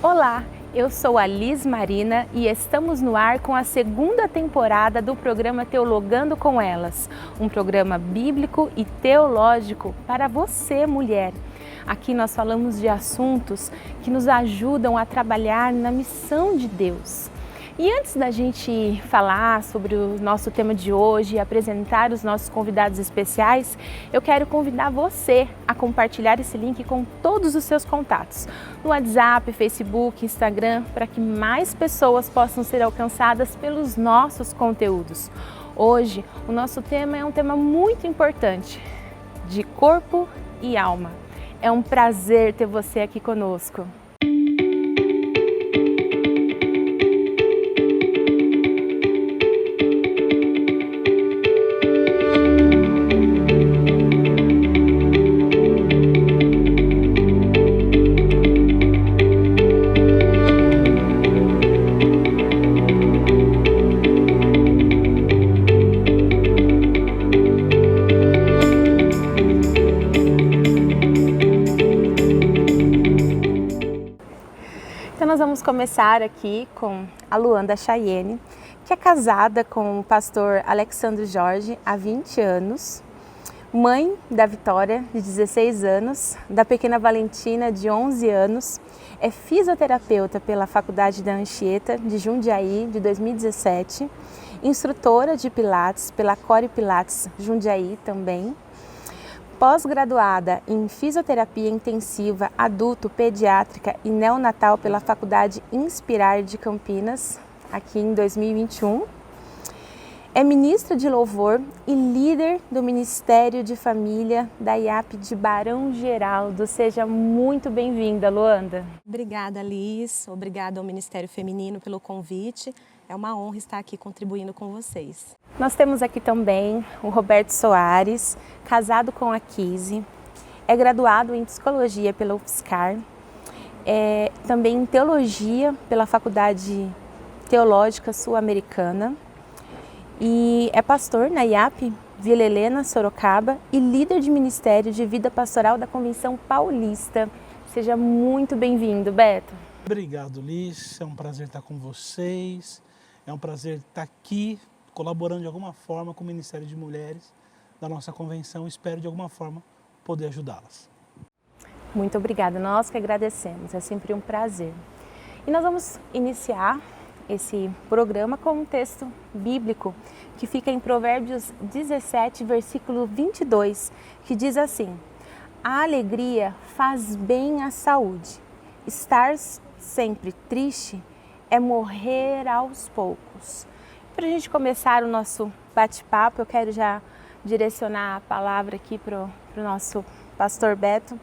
Olá, eu sou a Liz Marina e estamos no ar com a segunda temporada do programa Teologando com Elas, um programa bíblico e teológico para você, mulher. Aqui nós falamos de assuntos que nos ajudam a trabalhar na missão de Deus. E antes da gente falar sobre o nosso tema de hoje e apresentar os nossos convidados especiais, eu quero convidar você a compartilhar esse link com todos os seus contatos, no WhatsApp, Facebook, Instagram, para que mais pessoas possam ser alcançadas pelos nossos conteúdos. Hoje, o nosso tema é um tema muito importante, de corpo e alma. É um prazer ter você aqui conosco. Então nós vamos começar aqui com a Luanda Chayenne, que é casada com o pastor Alexandre Jorge há 20 anos, mãe da Vitória, de 16 anos, da pequena Valentina, de 11 anos, é fisioterapeuta pela Faculdade da Anchieta, de Jundiaí, de 2017, instrutora de Pilates pela Core Pilates Jundiaí também, pós-graduada em Fisioterapia Intensiva Adulto, Pediátrica e Neonatal pela Faculdade Inspirar de Campinas, aqui em 2021. É ministra de Louvor e líder do Ministério de Família da IAP de Barão Geraldo. Seja muito bem-vinda, Luanda. Obrigada, Liz. Obrigada ao Ministério Feminino pelo convite. É uma honra estar aqui contribuindo com vocês. Nós temos aqui também o Roberto Soares, casado com a Kise, é graduado em Psicologia pela UFSCar, também em Teologia pela Faculdade Teológica Sul-Americana e é pastor na IAP Vila Helena, Sorocaba e líder de Ministério de Vida Pastoral da Convenção Paulista. Seja muito bem-vindo, Beto. Obrigado, Liz. É um prazer estar com vocês. É um prazer estar aqui colaborando de alguma forma com o Ministério de Mulheres da nossa convenção. Espero de alguma forma poder ajudá-las. Muito obrigada, nós que agradecemos, é sempre um prazer. E nós vamos iniciar esse programa com um texto bíblico que fica em Provérbios 17, versículo 22, que diz assim: a alegria faz bem à saúde, estar sempre triste é morrer aos poucos. Para a gente começar o nosso bate-papo, eu quero já direcionar a palavra aqui para o nosso pastor Beto.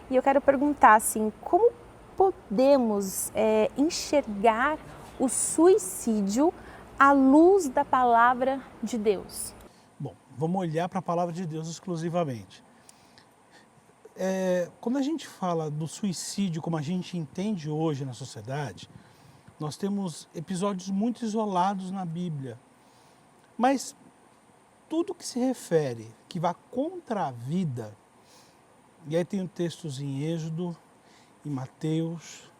E eu quero perguntar assim, como podemos enxergar o suicídio à luz da palavra de Deus? Bom, vamos olhar para a palavra de Deus exclusivamente. Quando a gente fala do suicídio como a gente entende hoje na sociedade, nós temos episódios muito isolados na Bíblia, mas tudo que se refere, que vá contra a vida, e aí tem textos em Êxodo, em Mateus,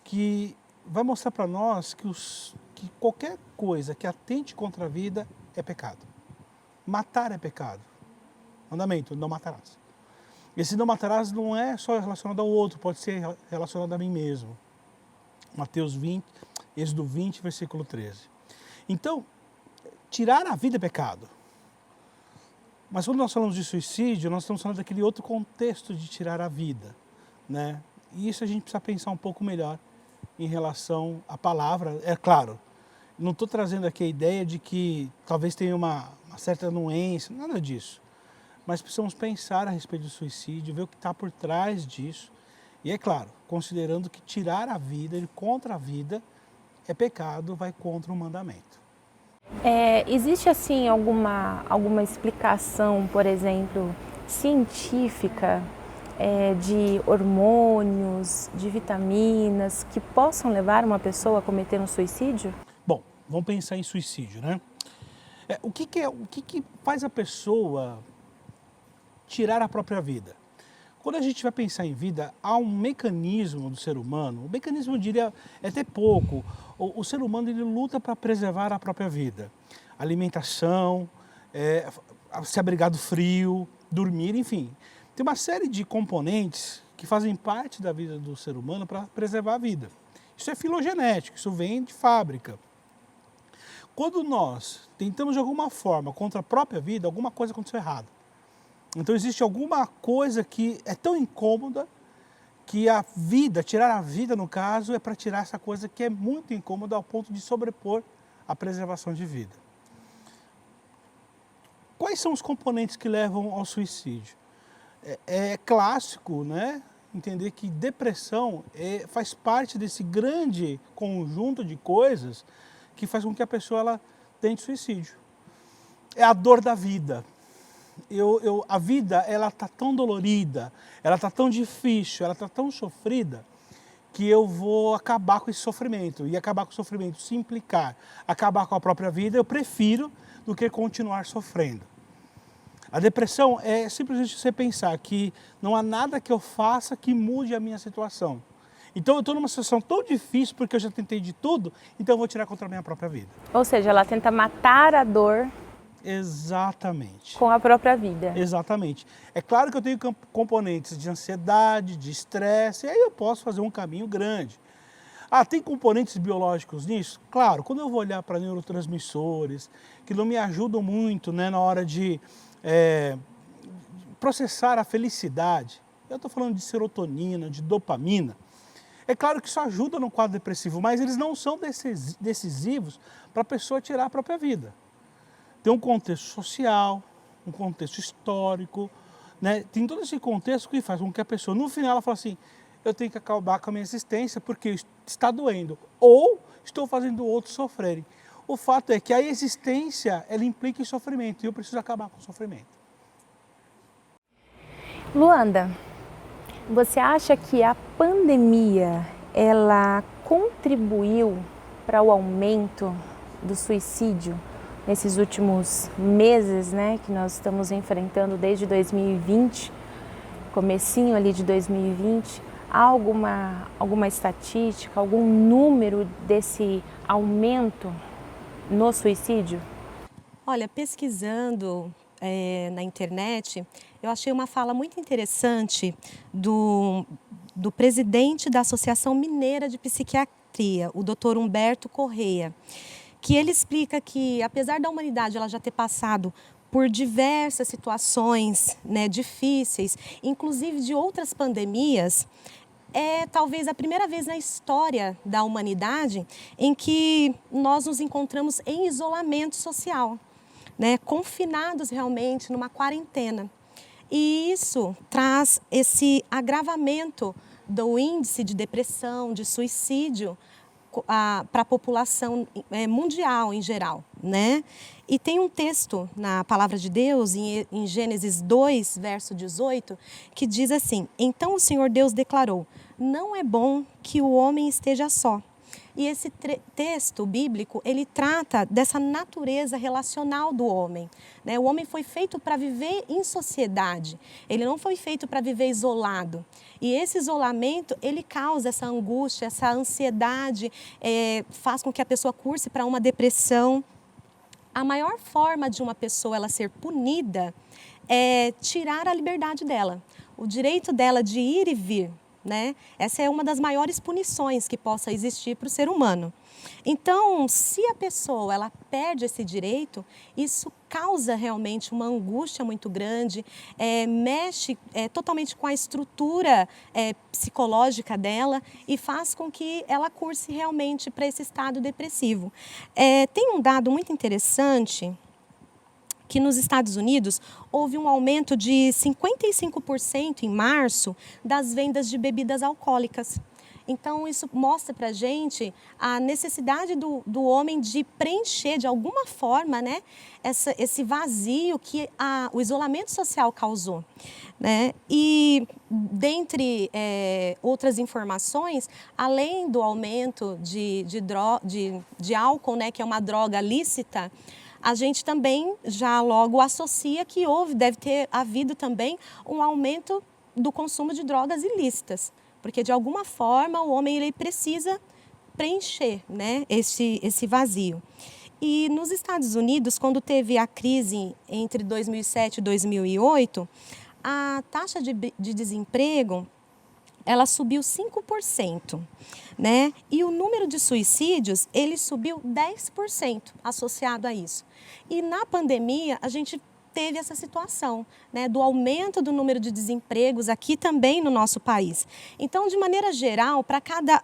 que vai mostrar para nós que qualquer coisa que atente contra a vida é pecado. Matar é pecado. Mandamento, não matarás. Esse não matarás não é só relacionado ao outro, pode ser relacionado a mim mesmo. Mateus 20, Êxodo 20, versículo 13. Então, tirar a vida é pecado. Mas quando nós falamos de suicídio, nós estamos falando daquele outro contexto de tirar a vida, né? E isso a gente precisa pensar um pouco melhor em relação à palavra. É claro, não estou trazendo aqui a ideia de que talvez tenha uma certa anuência, nada disso. Mas precisamos pensar a respeito do suicídio, ver o que está por trás disso. E é claro, considerando que tirar a vida, ir contra a vida, é pecado, vai contra o mandamento. Existe assim alguma explicação, por exemplo, científica de hormônios, de vitaminas que possam levar uma pessoa a cometer um suicídio? Bom, vamos pensar em suicídio, né? O que faz a pessoa tirar a própria vida? Quando a gente vai pensar em vida, há um mecanismo do ser humano, o mecanismo eu diria é até pouco, o ser humano ele luta para preservar a própria vida. Alimentação, se abrigar do frio, dormir, enfim. Tem uma série de componentes que fazem parte da vida do ser humano para preservar a vida. Isso é filogenético, isso vem de fábrica. Quando nós tentamos de alguma forma contra a própria vida, alguma coisa aconteceu errado. Então existe alguma coisa que é tão incômoda que a vida, tirar a vida no caso, é para tirar essa coisa que é muito incômoda ao ponto de sobrepor a preservação de vida. Quais são os componentes que levam ao suicídio? É clássico, né, entender que depressão faz parte desse grande conjunto de coisas que faz com que a pessoa ela tente suicídio. É a dor da vida. A vida ela está tão dolorida, ela está tão difícil, ela está tão sofrida, que eu vou acabar com esse sofrimento. E acabar com o sofrimento, se implicar, acabar com a própria vida, eu prefiro do que continuar sofrendo. A depressão é simplesmente você pensar que não há nada que eu faça que mude a minha situação. Então eu estou numa situação tão difícil porque eu já tentei de tudo, então eu vou tirar contra a minha própria vida. Ou seja, ela tenta matar a dor. Exatamente. Com a própria vida. Exatamente. É claro que eu tenho componentes de ansiedade, de estresse, e aí eu posso fazer um caminho grande. Tem componentes biológicos nisso? Claro, quando eu vou olhar para neurotransmissores, que não me ajudam muito, né, na hora de processar a felicidade, eu estou falando de serotonina, de dopamina, é claro que isso ajuda no quadro depressivo, mas eles não são decisivos para a pessoa tirar a própria vida. Tem um contexto social, um contexto histórico, né? Tem todo esse contexto que faz com que a pessoa, no final, ela fala assim, eu tenho que acabar com a minha existência porque está doendo, ou estou fazendo outros sofrerem. O fato é que a existência, ela implica em sofrimento, e eu preciso acabar com o sofrimento. Luanda, você acha que a pandemia, ela contribuiu para o aumento do suicídio nesses últimos meses, né, que nós estamos enfrentando desde 2020, comecinho ali de 2020, há alguma estatística, algum número desse aumento no suicídio? Olha, pesquisando na internet, eu achei uma fala muito interessante do presidente da Associação Mineira de Psiquiatria, o Dr. Humberto Correia, que ele explica que, apesar da humanidade ela já ter passado por diversas situações, né, difíceis, inclusive de outras pandemias, é talvez a primeira vez na história da humanidade em que nós nos encontramos em isolamento social, né, confinados realmente numa quarentena. E isso traz esse agravamento do índice de depressão, de suicídio, para a população mundial em geral, né? E tem um texto na Palavra de Deus, em Gênesis 2, verso 18, que diz assim: então o Senhor Deus declarou, não é bom que o homem esteja só. E esse texto bíblico, ele trata dessa natureza relacional do homem, né? O homem foi feito para viver em sociedade, ele não foi feito para viver isolado. E esse isolamento, ele causa essa angústia, essa ansiedade, faz com que a pessoa curse para uma depressão. A maior forma de uma pessoa ela ser punida é tirar a liberdade dela, o direito dela de ir e vir. Né? Essa é uma das maiores punições que possa existir para o ser humano. Então, se a pessoa ela perde esse direito, isso causa realmente uma angústia muito grande, mexe totalmente com a estrutura psicológica dela e faz com que ela curse realmente para esse estado depressivo. Tem um dado muito interessante, que nos Estados Unidos houve um aumento de 55% em março das vendas de bebidas alcoólicas. Então isso mostra para a gente a necessidade do homem de preencher de alguma forma, né, esse vazio que o isolamento social causou, né? E dentre outras informações, além do aumento de álcool, né, que é uma droga lícita, a gente também já logo associa que deve ter havido também um aumento do consumo de drogas ilícitas, porque de alguma forma o homem ele precisa preencher, né, esse vazio. E nos Estados Unidos, quando teve a crise entre 2007 e 2008, a taxa de desemprego ela subiu 5%, né? E o número de suicídios, ele subiu 10% associado a isso. E na pandemia, a gente teve essa situação, né, do aumento do número de desempregos aqui também no nosso país. Então, de maneira geral, para cada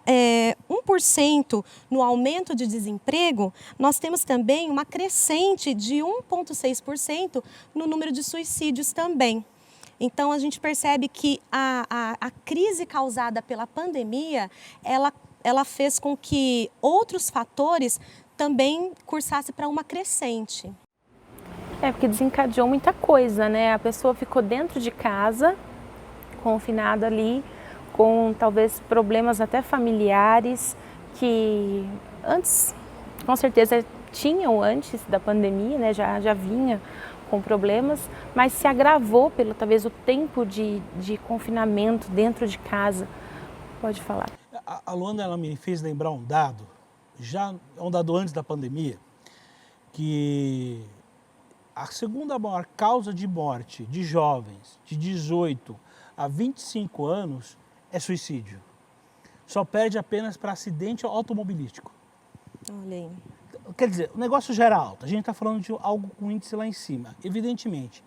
1% no aumento de desemprego, nós temos também uma crescente de 1,6% no número de suicídios também. Então, a gente percebe que a crise causada pela pandemia, ela fez com que outros fatores também cursassem para uma crescente. Porque desencadeou muita coisa, né? A pessoa ficou dentro de casa, confinada ali, com talvez problemas até familiares, que antes, com certeza, tinham antes da pandemia, né? Já vinha com problemas, mas se agravou pelo talvez o tempo de confinamento dentro de casa. Pode falar. A Luana, ela me fez lembrar um dado, um dado antes da pandemia, que a segunda maior causa de morte de jovens de 18 a 25 anos é suicídio. Só perde apenas para acidente automobilístico. Olha aí. Quer dizer, o negócio já era alto, a gente está falando de algo com índice lá em cima. Evidentemente,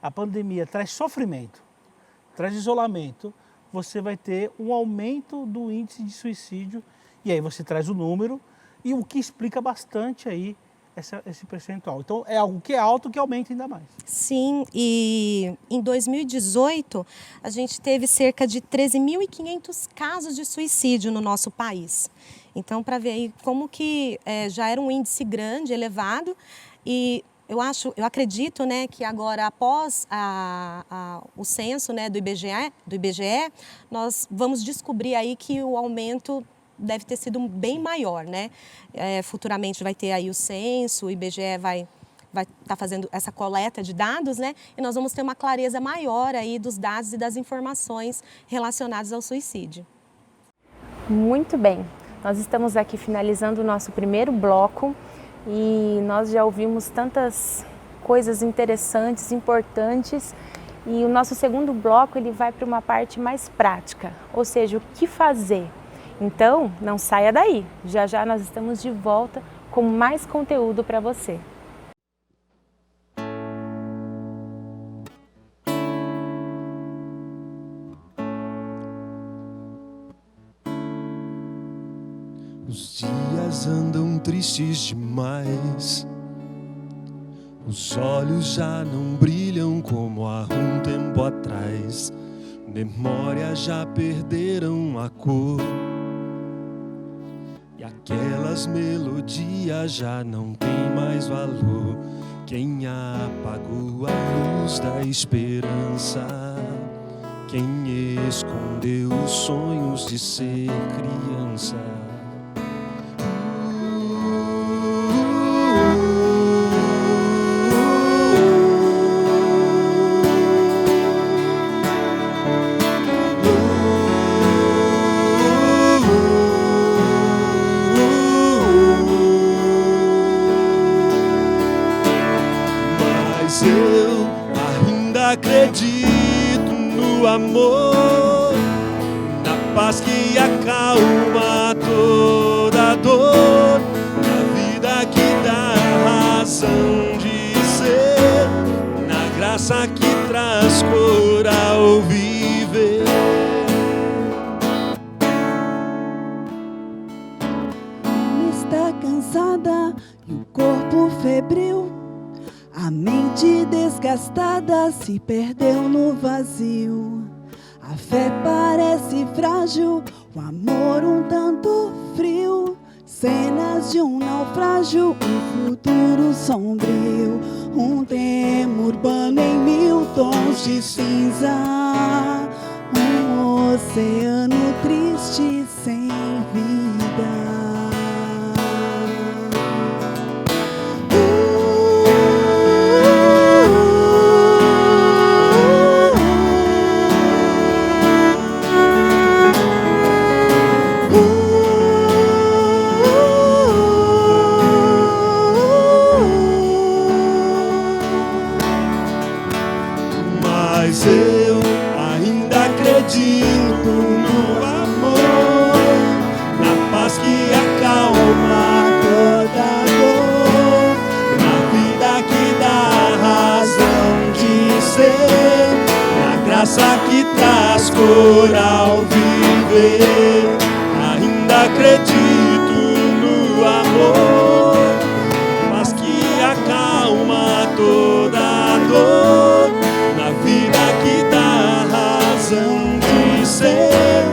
a pandemia traz sofrimento, traz isolamento, você vai ter um aumento do índice de suicídio, e aí você traz o número, e o que explica bastante aí esse percentual. Então, é algo que é alto que aumenta ainda mais. Sim, e em 2018, a gente teve cerca de 13.500 casos de suicídio no nosso país. Então, para ver aí como que já era um índice grande, elevado, e eu acredito, né, que agora, após o censo, né, do IBGE, nós vamos descobrir aí que o aumento deve ter sido bem maior, né? Futuramente vai ter aí o censo, o IBGE vai estar fazendo essa coleta de dados, né? E nós vamos ter uma clareza maior aí dos dados e das informações relacionadas ao suicídio. Muito bem. Nós estamos aqui finalizando o nosso primeiro bloco e nós já ouvimos tantas coisas interessantes, importantes, e o nosso segundo bloco ele vai para uma parte mais prática, ou seja, o que fazer. Então, não saia daí, já já nós estamos de volta com mais conteúdo para você. Os dias andam tristes demais, os olhos já não brilham como há um tempo atrás, memórias já perderam a cor, e aquelas melodias já não têm mais valor. Quem apagou a luz da esperança? Quem escondeu os sonhos de ser criança? Acredito no amor, na paz que acalma toda dor, na vida que dá razão de ser, na graça que traz cor ao viver. A alma está cansada e o corpo febril, a mente desgastada se perdeu no vazio. A fé parece frágil, o amor um tanto frio. Cenas de um naufrágio, um futuro sombrio. Um tema urbano em 1000 tons de cinza. Um oceano triste sem vida. dor ao viver. Ainda acredito no amor, mas que acalma toda a dor, na vida que dá razão de ser,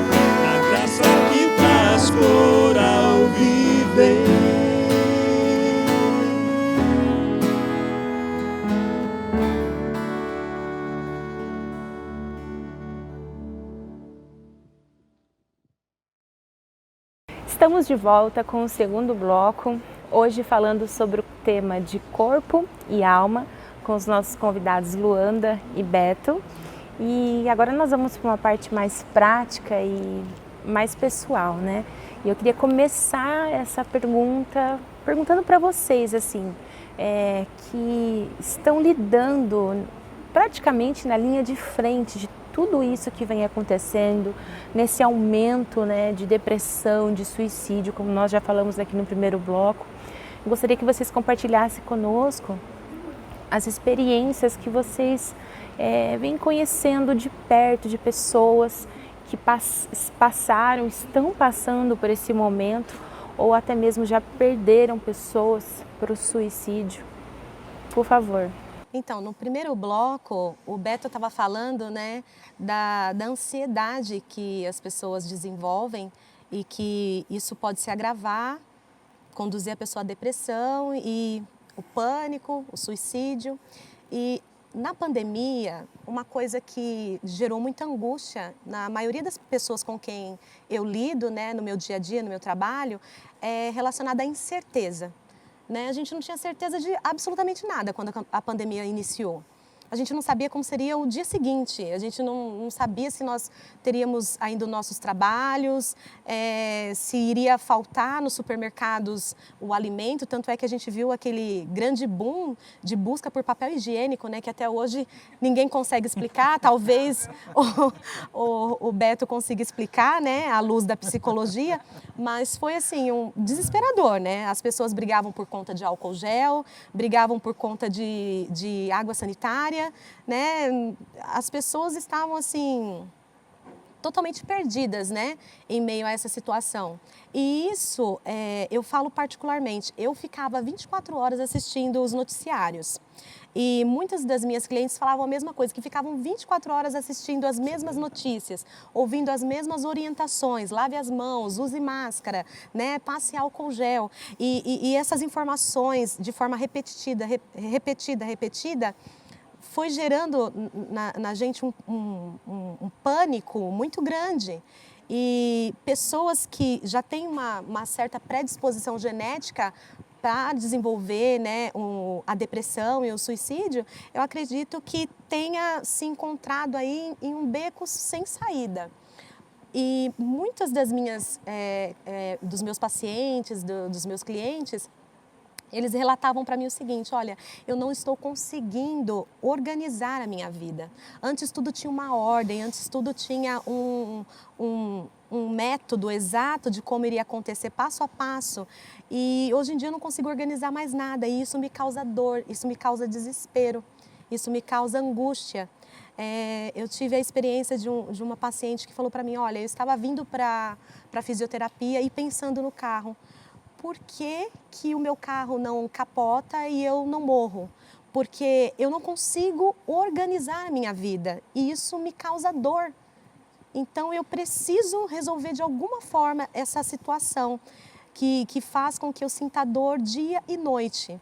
na graça que traz cor ao viver. Estamos de volta com o segundo bloco, hoje falando sobre o tema de corpo e alma, com os nossos convidados Luanda e Beto. E agora nós vamos para uma parte mais prática e mais pessoal, né? E eu queria começar essa perguntando para vocês, assim, que estão lidando praticamente na linha de frente de tudo isso que vem acontecendo, nesse aumento, né, de depressão, de suicídio, como nós já falamos aqui no primeiro bloco. Eu gostaria que vocês compartilhassem conosco as experiências que vocês vêm conhecendo de perto, de pessoas que passaram, estão passando por esse momento, ou até mesmo já perderam pessoas para o suicídio. Por favor. Então, no primeiro bloco, o Beto estava falando, né, da ansiedade que as pessoas desenvolvem e que isso pode se agravar, conduzir a pessoa à depressão e o pânico, o suicídio. E na pandemia, uma coisa que gerou muita angústia na maioria das pessoas com quem eu lido, né, no meu dia a dia, no meu trabalho, é relacionada à incerteza. Né? A gente não tinha certeza de absolutamente nada quando a pandemia iniciou. A gente não sabia como seria o dia seguinte, a gente não sabia se nós teríamos ainda os nossos trabalhos, se iria faltar nos supermercados o alimento, tanto é que a gente viu aquele grande boom de busca por papel higiênico, né, que até hoje ninguém consegue explicar, talvez o Beto consiga explicar, né, à luz da psicologia, mas foi assim, desesperador, né? As pessoas brigavam por conta de álcool gel, brigavam por conta de água sanitária, né? As pessoas estavam assim totalmente perdidas, né, em meio a essa situação. E isso, eu falo particularmente, eu ficava 24 horas assistindo os noticiários. E muitas das minhas clientes falavam a mesma coisa, que ficavam 24 horas assistindo as mesmas notícias, ouvindo as mesmas orientações, lave as mãos, use máscara, né, passe álcool gel. E essas informações, de forma repetida, foi gerando na gente um pânico muito grande. E pessoas que já têm uma certa predisposição genética para desenvolver, né, a depressão e o suicídio, eu acredito que tenha se encontrado aí em um beco sem saída. E muitas dos meus pacientes, dos meus clientes, eles relatavam para mim o seguinte: olha, eu não estou conseguindo organizar a minha vida. Antes tudo tinha uma ordem, antes tudo tinha um método exato de como iria acontecer passo a passo. E hoje em dia eu não consigo organizar mais nada e isso me causa dor, isso me causa desespero, isso me causa angústia. Eu tive a experiência de uma paciente que falou para mim: olha, eu estava vindo para a fisioterapia e pensando no carro. Por que o meu carro não capota e eu não morro? Porque eu não consigo organizar a minha vida e isso me causa dor. Então eu preciso resolver de alguma forma essa situação que faz com que eu sinta dor dia e noite.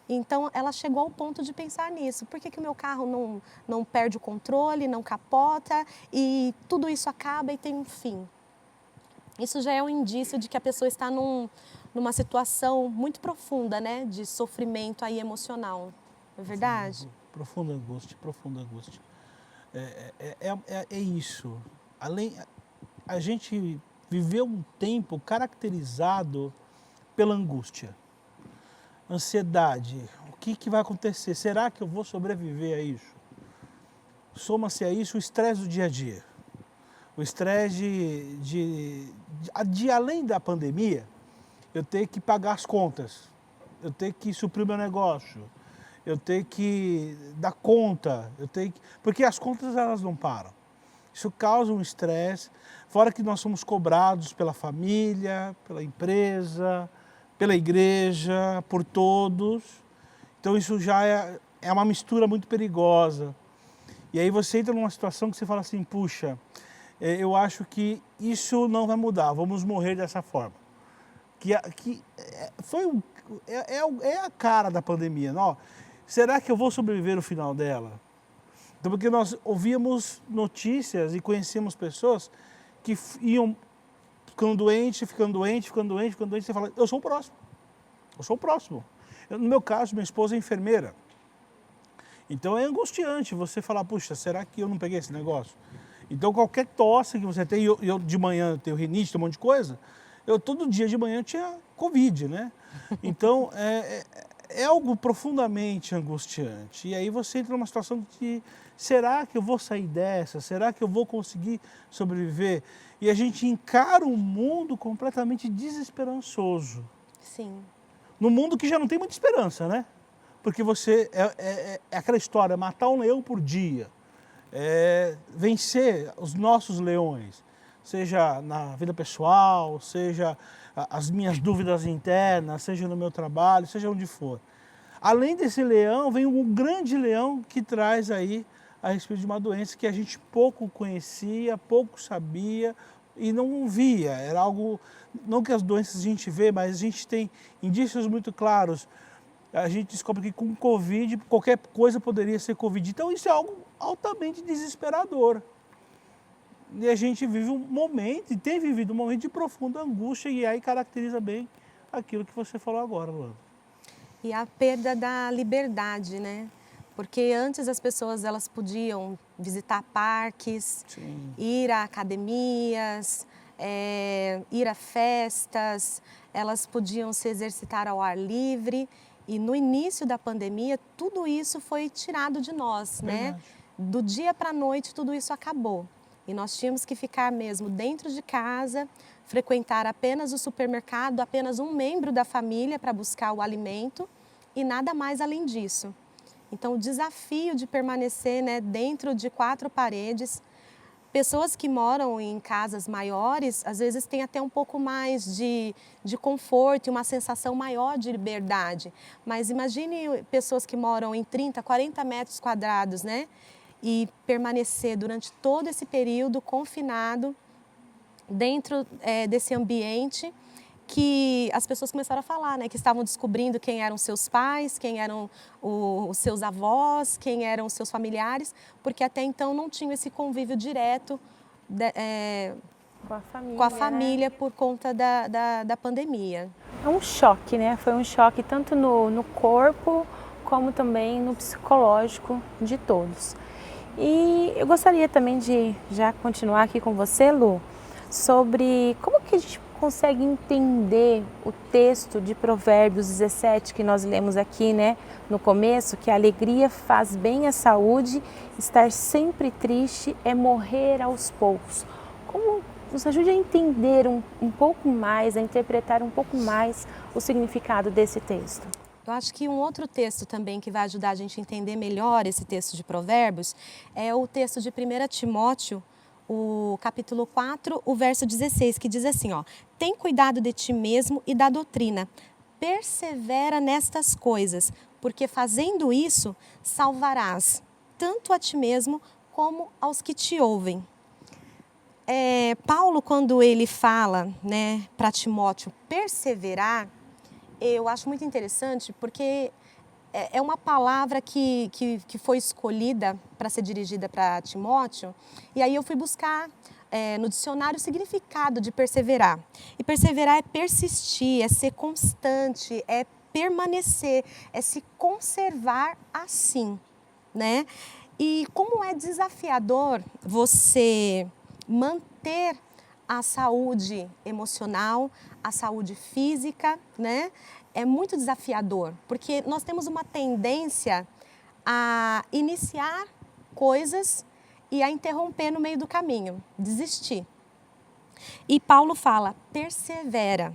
Então ela chegou ao ponto de pensar nisso. Por que o meu carro não perde o controle, não capota e tudo isso acaba e tem um fim? Isso já é um indício de que a pessoa está numa situação muito profunda, né, de sofrimento aí emocional, não é verdade? Sim, profunda angústia, profunda angústia. É isso. A gente viveu um tempo caracterizado pela angústia, ansiedade. O que vai acontecer? Será que eu vou sobreviver a isso? Soma-se a isso o estresse do dia a dia. O estresse de além da pandemia, eu tenho que pagar as contas, eu tenho que suprir o meu negócio, eu tenho que dar conta, porque as contas elas não param. Isso causa um estresse, fora que nós somos cobrados pela família, pela empresa, pela igreja, por todos. Então isso já é uma mistura muito perigosa. E aí você entra numa situação que você fala assim, puxa, eu acho que isso não vai mudar, vamos morrer dessa forma. É a cara da pandemia. Não? Será que eu vou sobreviver no final dela? Então, porque nós ouvíamos notícias e conhecíamos pessoas que iam ficando doente, você fala, eu sou o próximo. No meu caso, minha esposa é enfermeira. Então é angustiante você falar, puxa, será que eu não peguei esse negócio? Então qualquer tosse que você tem, eu de manhã tenho rinite, tenho um monte de coisa, todo dia de manhã tinha Covid, né? Então é algo profundamente angustiante. E aí você entra numa situação de, será que eu vou sair dessa? Será que eu vou conseguir sobreviver? E a gente encara um mundo completamente desesperançoso. Sim. Num mundo que já não tem muita esperança, né? Porque você, é aquela história, matar um leão por dia, vencer os nossos leões, seja na vida pessoal, seja as minhas dúvidas internas, seja no meu trabalho, seja onde for. Além desse leão, vem um grande leão que traz aí a respeito de uma doença que a gente pouco conhecia, pouco sabia e não via. Era algo, não que as doenças a gente vê, mas a gente tem indícios muito claros. A gente descobre que com Covid, qualquer coisa poderia ser Covid. Então isso é algo altamente desesperador. E a gente vive um momento, e tem vivido um momento de profunda angústia, e aí caracteriza bem aquilo que você falou agora, Luana. E a perda da liberdade, né? Porque antes as pessoas elas podiam visitar parques, Sim. ir a academias, ir a festas, elas podiam se exercitar ao ar livre. E no início da pandemia, tudo isso foi tirado de nós, né? Do dia para a noite, tudo isso acabou. E nós tínhamos que ficar mesmo dentro de casa, frequentar apenas o supermercado, apenas um membro da família para buscar o alimento e nada mais além disso. Então, o desafio de permanecer, né, dentro de 4 paredes. Pessoas que moram em casas maiores, às vezes têm até um pouco mais de conforto e uma sensação maior de liberdade. Mas imagine pessoas que moram em 30, 40 metros quadrados, né? E permanecer durante todo esse período confinado dentro desse ambiente que as pessoas começaram a falar, né? Que estavam descobrindo quem eram seus pais, quem eram os seus avós, quem eram os seus familiares, porque até então não tinham esse convívio direto com a família, né? Por conta da pandemia. É um choque, né? Foi um choque tanto no corpo como também no psicológico de todos. E eu gostaria também de já continuar aqui com você, Lu, sobre como que a gente consegue entender o texto de Provérbios 17 que nós lemos aqui, né, no começo, que a alegria faz bem à saúde, estar sempre triste é morrer aos poucos. Como nos ajude a entender um pouco mais, a interpretar um pouco mais o significado desse texto? Eu acho que um outro texto também que vai ajudar a gente a entender melhor esse texto de Provérbios é o texto de 1 Timóteo, o capítulo 4, o verso 16, que diz assim, ó: tem cuidado de ti mesmo e da doutrina, persevera nestas coisas, porque fazendo isso salvarás tanto a ti mesmo como aos que te ouvem. Paulo, quando ele fala, né, para Timóteo perseverar, eu acho muito interessante porque é uma palavra que foi escolhida para ser dirigida para Timóteo, e aí eu fui buscar no dicionário o significado de perseverar. E perseverar é persistir, é ser constante, é permanecer, é se conservar assim, né? E como é desafiador você manter a saúde emocional, a saúde física, né? É muito desafiador, porque nós temos uma tendência a iniciar coisas e a interromper no meio do caminho, desistir. E Paulo fala, persevera,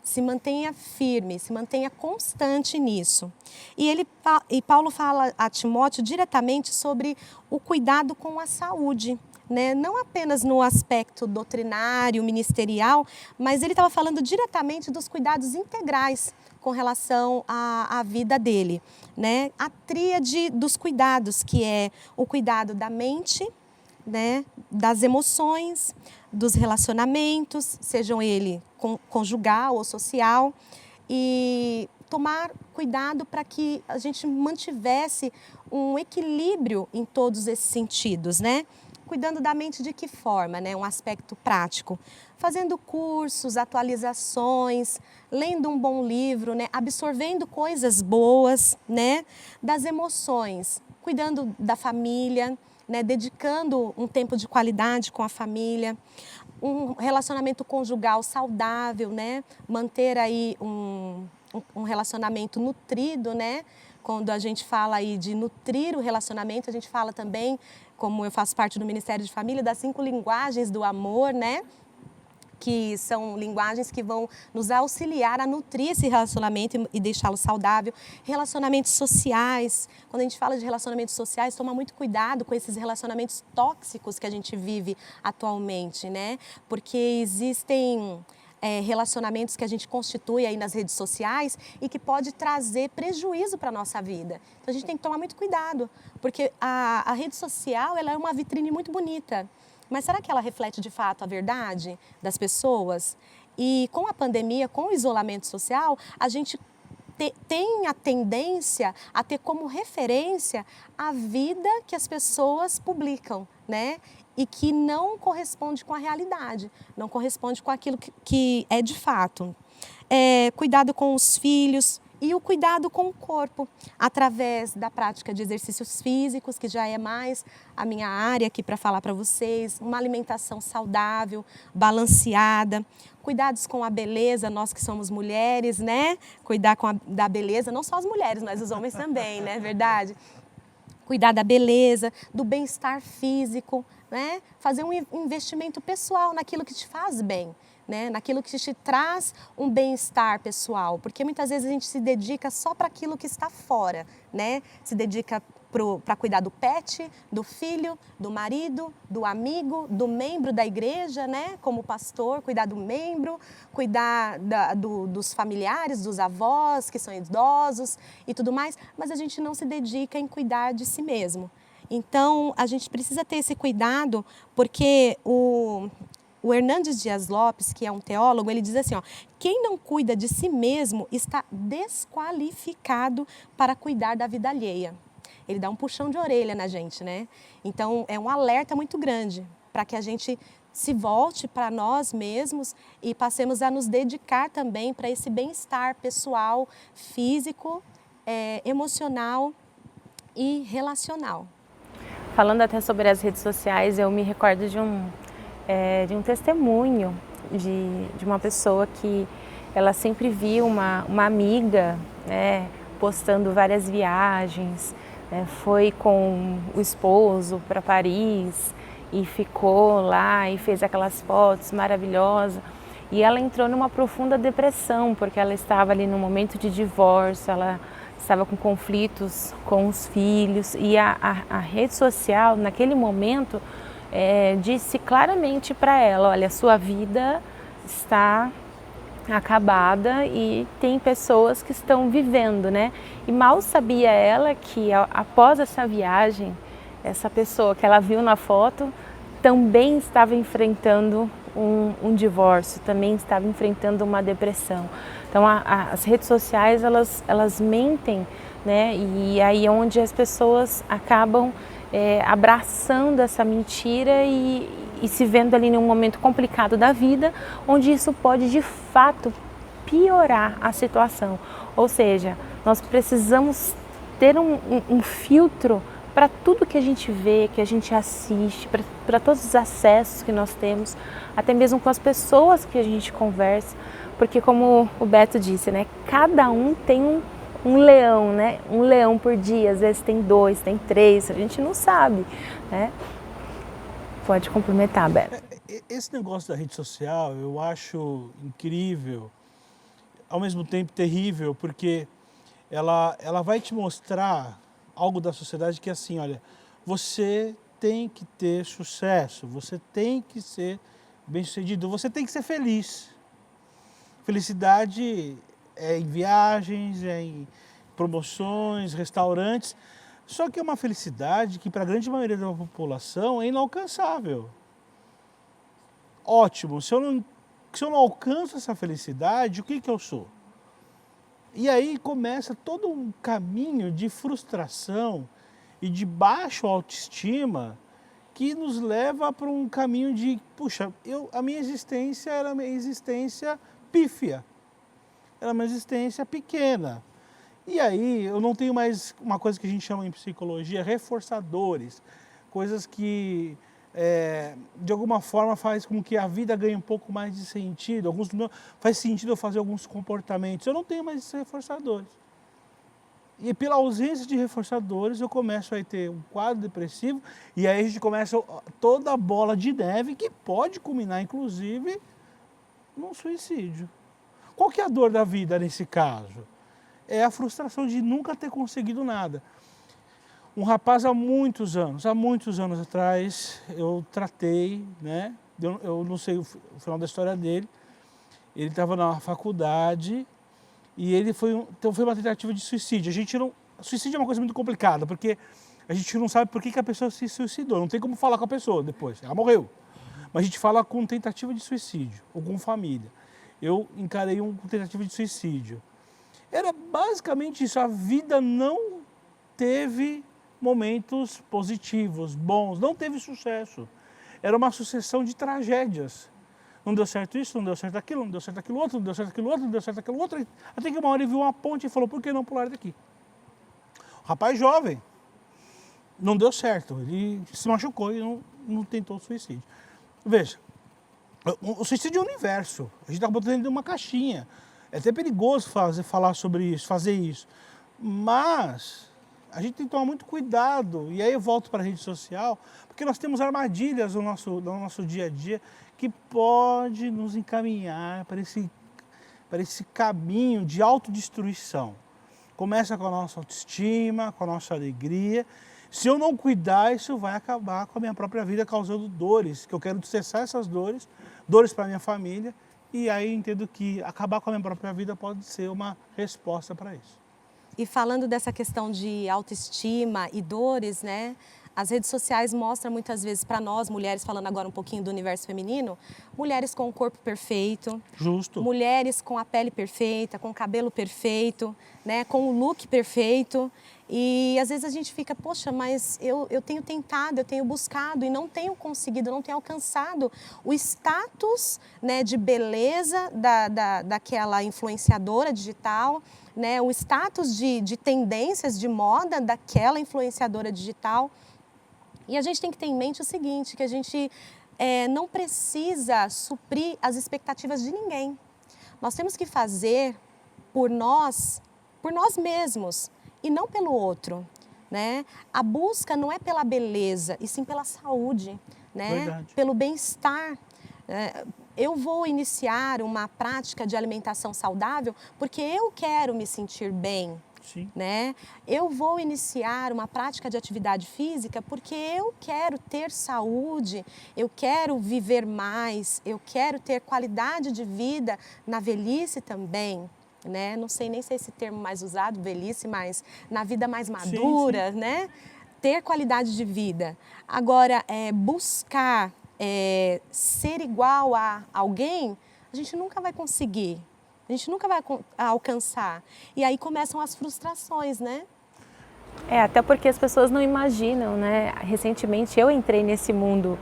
se mantenha firme, se mantenha constante nisso. E Paulo fala a Timóteo diretamente sobre o cuidado com a saúde. né, não apenas no aspecto doutrinário, ministerial, mas ele estava falando diretamente dos cuidados integrais com relação à vida dele, né? A tríade dos cuidados, que é o cuidado da mente, né, das emoções, dos relacionamentos, sejam ele conjugal ou social, e tomar cuidado para que a gente mantivesse um equilíbrio em todos esses sentidos, né? Cuidando da mente de que forma, né? Um aspecto prático. Fazendo cursos, atualizações, lendo um bom livro, né? Absorvendo coisas boas, né? Das emoções, cuidando da família, né? Dedicando um tempo de qualidade com a família. Um relacionamento conjugal saudável, né? Manter aí um relacionamento nutrido, né? Quando a gente fala aí de nutrir o relacionamento, a gente fala também, como eu faço parte do Ministério de Família, das 5 linguagens do amor, né? Que são linguagens que vão nos auxiliar a nutrir esse relacionamento e deixá-lo saudável. Relacionamentos sociais. Quando a gente fala de relacionamentos sociais, toma muito cuidado com esses relacionamentos tóxicos que a gente vive atualmente, né? Porque existem relacionamentos que a gente constitui aí nas redes sociais e que pode trazer prejuízo para a nossa vida. Então a gente tem que tomar muito cuidado, porque a rede social ela é uma vitrine muito bonita. Mas será que ela reflete de fato a verdade das pessoas? E com a pandemia, com o isolamento social, a gente tem a tendência a ter como referência a vida que as pessoas publicam, né? E que não corresponde com a realidade, não corresponde com aquilo que é de fato. Cuidado com os filhos e o cuidado com o corpo, através da prática de exercícios físicos, que já é mais a minha área aqui para falar para vocês, uma alimentação saudável, balanceada, cuidados com a beleza, nós que somos mulheres, né? Cuidar da beleza, não só as mulheres, mas os homens também, né? Verdade? Cuidar da beleza, do bem-estar físico, né? Fazer um investimento pessoal naquilo que te faz bem, né? Naquilo que te traz um bem-estar pessoal, porque muitas vezes a gente se dedica só para aquilo que está fora, né? Se dedica para cuidar do pet, do filho, do marido, do amigo, do membro da igreja, né? Como pastor, cuidar do membro, cuidar dos familiares, dos avós que são idosos e tudo mais, mas a gente não se dedica em cuidar de si mesmo. Então, a gente precisa ter esse cuidado, porque o Hernandes Dias Lopes, que é um teólogo, ele diz assim, ó, quem não cuida de si mesmo está desqualificado para cuidar da vida alheia. Ele dá um puxão de orelha na gente, né? Então, é um alerta muito grande para que a gente se volte para nós mesmos e passemos a nos dedicar também para esse bem-estar pessoal, físico, emocional e relacional. Falando até sobre as redes sociais, eu me recordo de um testemunho de uma pessoa que ela sempre viu uma amiga, né, postando várias viagens, né, foi com o esposo para Paris e ficou lá e fez aquelas fotos maravilhosas. E ela entrou numa profunda depressão, porque ela estava ali no momento de divórcio, ela estava com conflitos com os filhos e a rede social, naquele momento, disse claramente para ela, olha, sua vida está acabada e tem pessoas que estão vivendo, né? E mal sabia ela que após essa viagem, essa pessoa que ela viu na foto também estava enfrentando um divórcio, também estava enfrentando uma depressão. Então as redes sociais elas mentem, né? E aí é onde as pessoas acabam abraçando essa mentira e se vendo ali num momento complicado da vida, onde isso pode de fato piorar a situação. Ou seja, nós precisamos ter um filtro para tudo que a gente vê, que a gente assiste, para todos os acessos que nós temos, até mesmo com as pessoas que a gente conversa, porque como o Beto disse, né, cada um tem um leão, né? Um leão por dia, às vezes tem 2, tem 3, a gente não sabe, né? Pode complementar, Beto. Esse negócio da rede social eu acho incrível, ao mesmo tempo terrível, porque ela vai te mostrar algo da sociedade que é assim, olha, você tem que ter sucesso, você tem que ser bem-sucedido, você tem que ser feliz. Felicidade é em viagens, é em promoções, restaurantes, só que é uma felicidade que para a grande maioria da população é inalcançável. Ótimo, se eu não alcanço essa felicidade, o que eu sou? E aí começa todo um caminho de frustração e de baixa autoestima que nos leva para um caminho de, puxa, a minha existência era uma existência pífia, era uma existência pequena. E aí eu não tenho mais uma coisa que a gente chama em psicologia reforçadores, coisas que de alguma forma faz com que a vida ganhe um pouco mais de sentido, faz sentido eu fazer alguns comportamentos. Eu não tenho mais esses reforçadores. E pela ausência de reforçadores eu começo a ter um quadro depressivo e aí a gente começa toda a bola de neve que pode culminar inclusive num suicídio. Qual que é a dor da vida nesse caso? É a frustração de nunca ter conseguido nada. Um rapaz há muitos anos atrás, eu tratei, né? Eu não sei o final da história dele, ele estava na faculdade e ele foi uma tentativa de suicídio. Suicídio é uma coisa muito complicada, porque a gente não sabe por que a pessoa se suicidou, não tem como falar com a pessoa depois, ela morreu. Mas a gente fala com tentativa de suicídio, ou com família. Eu encarei com tentativa de suicídio. Era basicamente isso, a vida não teve momentos positivos, bons, não teve sucesso. Era uma sucessão de tragédias. Não deu certo isso, não deu certo aquilo, não deu certo aquilo outro, não deu certo aquilo outro, não deu certo aquilo outro. Até que uma hora ele viu uma ponte e falou, por que não pular daqui? O rapaz jovem, não deu certo, ele se machucou e não tentou o suicídio. Veja, o suicídio é um universo, a gente está botando ele em uma caixinha. É até perigoso falar sobre isso, fazer isso. Mas a gente tem que tomar muito cuidado. E aí eu volto para a rede social, porque nós temos armadilhas no nosso dia a dia que pode nos encaminhar para esse caminho de autodestruição. Começa com a nossa autoestima, com a nossa alegria. Se eu não cuidar, isso vai acabar com a minha própria vida, causando dores, que eu quero cessar essas dores para a minha família. E aí eu entendo que acabar com a minha própria vida pode ser uma resposta para isso. E falando dessa questão de autoestima e dores, né? As redes sociais mostram muitas vezes para nós, mulheres, falando agora um pouquinho do universo feminino, mulheres com o corpo perfeito. Justo. Mulheres com a pele perfeita, com o cabelo perfeito, né? Com o look perfeito. E às vezes a gente fica, poxa, mas eu tenho tentado, eu tenho buscado e não tenho conseguido, não tenho alcançado o status, né, de beleza daquela influenciadora digital, né, o status de tendências de moda daquela influenciadora digital. E a gente tem que ter em mente o seguinte, que a gente não precisa suprir as expectativas de ninguém. Nós temos que fazer por nós mesmos e não pelo outro, né? A busca não é pela beleza, e sim pela saúde, né? Verdade. Pelo bem-estar. Eu vou iniciar uma prática de alimentação saudável porque eu quero me sentir bem. Sim. Né? Eu vou iniciar uma prática de atividade física porque eu quero ter saúde, eu quero viver mais, eu quero ter qualidade de vida na velhice também. Né? Não sei nem se é esse termo mais usado, velhice, mas na vida mais madura, sim. Né? Ter qualidade de vida. Agora, buscar ser igual a alguém, a gente nunca vai conseguir. A gente nunca vai alcançar. E aí começam as frustrações, né? Até porque as pessoas não imaginam, né? Recentemente eu entrei nesse mundo